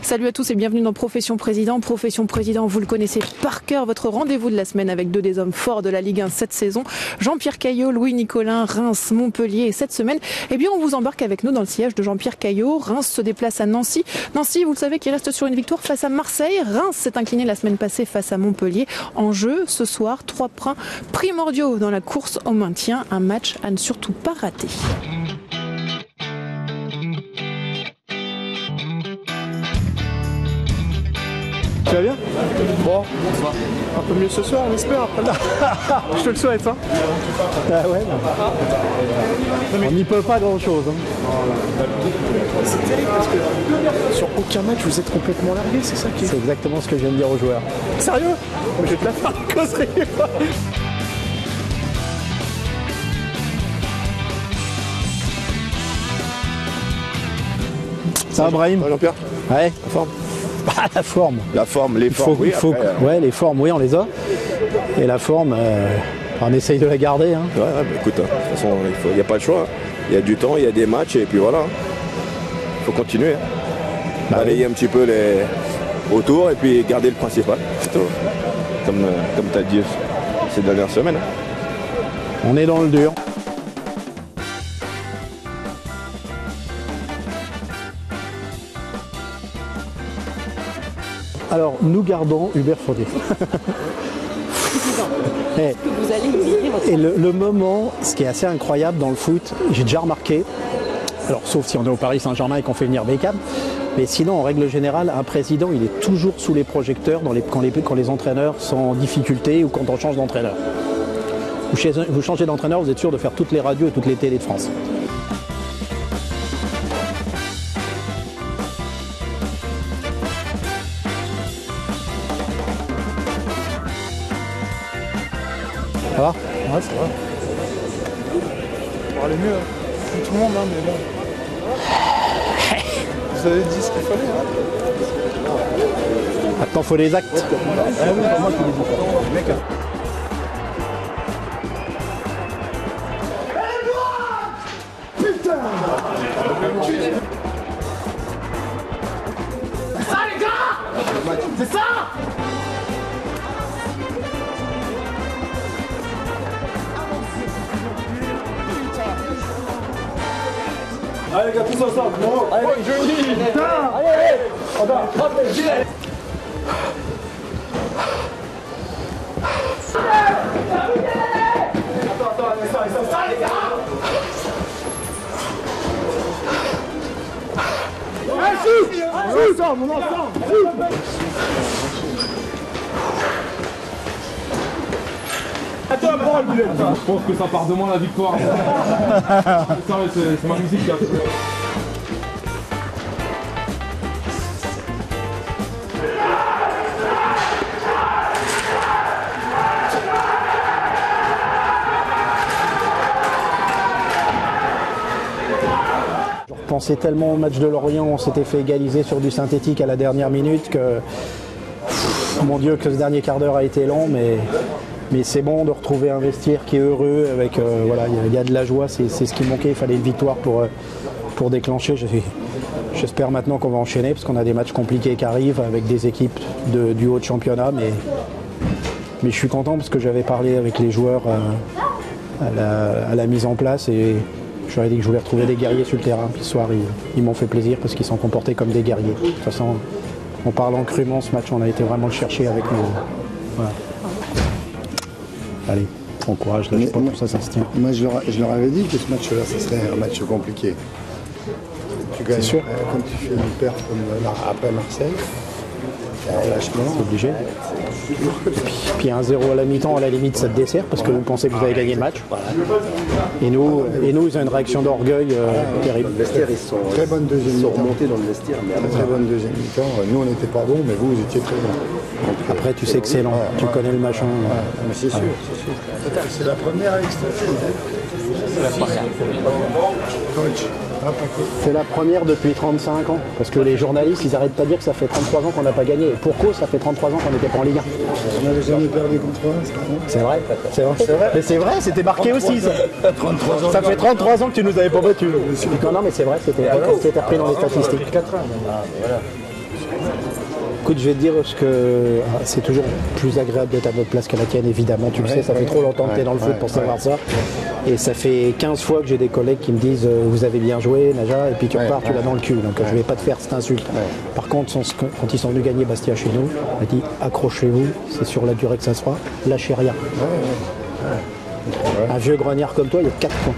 Salut à tous et bienvenue dans Profession Président. Profession Président, vous le connaissez par cœur, votre rendez-vous de la semaine avec deux des hommes forts de la Ligue 1 cette saison. Jean-Pierre Caillot, Louis Nicolin, Reims, Montpellier. Et cette semaine, on vous embarque avec nous dans le sillage de Jean-Pierre Caillot. Reims se déplace à Nancy. Nancy, vous le savez, qui reste sur une victoire face à Marseille. Reims s'est incliné la semaine passée face à Montpellier. En jeu, ce soir, 3 points primordiaux dans la course au maintien. Un match à ne surtout pas rater. Tu vas bien? Bon, un peu mieux ce soir, on espère. Je te le souhaite. Hein. Ah ouais, on n'y peut pas grand-chose. Hein. C'est terrible parce que sur aucun match vous êtes complètement largué, c'est ça qui est... C'est exactement ce que je viens de dire aux joueurs. Sérieux? Je vais te la faire causerie. Ça va, Brahim? Jean-Pierre? Ouais. La forme? Bah, la forme. La forme, les formes, oui. Ouais, les formes, oui, on les a. Et la forme, on essaye de la garder. Hein. Ouais, bah, écoute, de toute façon, il n'y a pas le choix. Il y a du temps, il y a des matchs, et puis voilà. Il faut continuer. Bah, balayer un petit peu les autour, et puis garder le principal. C'est tout. Comme tu as dit ces dernières semaines. On est dans le dur. Alors, nous gardons Hubert Faudet. Et le moment, ce qui est assez incroyable dans le foot, j'ai déjà remarqué, alors sauf si on est au Paris Saint-Germain et qu'on fait venir Beckham, mais sinon, en règle générale, un président, il est toujours sous les projecteurs quand les entraîneurs sont en difficulté ou quand on change d'entraîneur. Vous changez d'entraîneur, vous êtes sûr de faire toutes les radios et toutes les télés de France. Ça va? Ouais, ça va. On va aller mieux, hein. Tout le monde, hein, mais bon. Vous avez dit ce qu'il fallait, hein. Maintenant, il faut les actes. Ah oui, c'est moi qui les dis. Mec, hein. Putain! C'est ça, les gars! C'est ça! Allez les gars, tous ensemble, bon. Allez, joli. Putain. Allez, on va. Hop, les gilets. Attends, ça, les gars. Allez, shoot, mon enfant. Attends, je pense que ça part de moi la victoire. C'est ma musique. Je repensais tellement au match de Lorient, on s'était fait égaliser sur du synthétique à la dernière minute que, mon Dieu, que ce dernier quart d'heure a été long, mais c'est bon de retrouver un vestiaire qui est heureux, avec voilà, il y a de la joie, c'est ce qui manquait, il fallait une victoire pour déclencher. J'espère maintenant qu'on va enchaîner parce qu'on a des matchs compliqués qui arrivent avec des équipes du haut de championnat, mais je suis content parce que j'avais parlé avec les joueurs à la mise en place et je leur ai dit que je voulais retrouver des guerriers sur le terrain. Puis ce soir, ils m'ont fait plaisir parce qu'ils sont comportés comme des guerriers. De toute façon, en parlant crûment, ce match, on a été vraiment le chercher avec nous. Voilà. Allez, bon courage, lâche pas, pour ça se tient. Moi, je leur avais dit que ce match-là, ce serait un match compliqué. Tu gagnes, sûr. Quand tu fais une perte comme après Marseille, lâchement. C'est obligé. Puis 1-0 à la mi-temps, à la limite, ça te dessert parce que vous pensez que vous avez gagné le match. Et nous, ils ont une réaction d'orgueil terrible. Le vestiaire, ils sont très bonne deuxième mi-temps. Remontés dans le vestiaire. Très bonne deuxième mi-temps. Nous, on n'était pas bons, mais vous étiez très bons. Après, tu sais que c'est lent. Tu connais le machin. Mais c'est sûr, c'est sûr. C'est la première avec C'est la première. Coach. C'est la première depuis 35 ans. Parce que les journalistes, ils n'arrêtent pas de dire que ça fait 33 ans qu'on n'a pas gagné. Et pour cause, ça fait 33 ans qu'on n'était pas en Ligue 1. On n'avait jamais perdu contre eux. C'est vrai. C'est vrai. Mais c'est vrai, c'était marqué aussi. Ça. 33 ans. Ça fait 33 ans que tu nous avais pas battus. Non, mais c'est vrai, c'était repris dans les statistiques. 4 ans. Écoute, je vais te dire ce que c'est toujours plus agréable d'être à notre place qu'à la tienne, évidemment. Tu le sais, ça fait trop longtemps que tu es dans le foot pour savoir ça. Et ça fait 15 fois que j'ai des collègues qui me disent vous avez bien joué, Naja, et puis tu repars, tu l'as dans le cul. Donc je vais pas te faire cette insulte. Par contre, quand ils sont venus gagner Bastia chez nous, on a dit accrochez-vous, c'est sur la durée que ça se fera, lâchez rien. Un vieux grognard comme toi, il y a 4 points.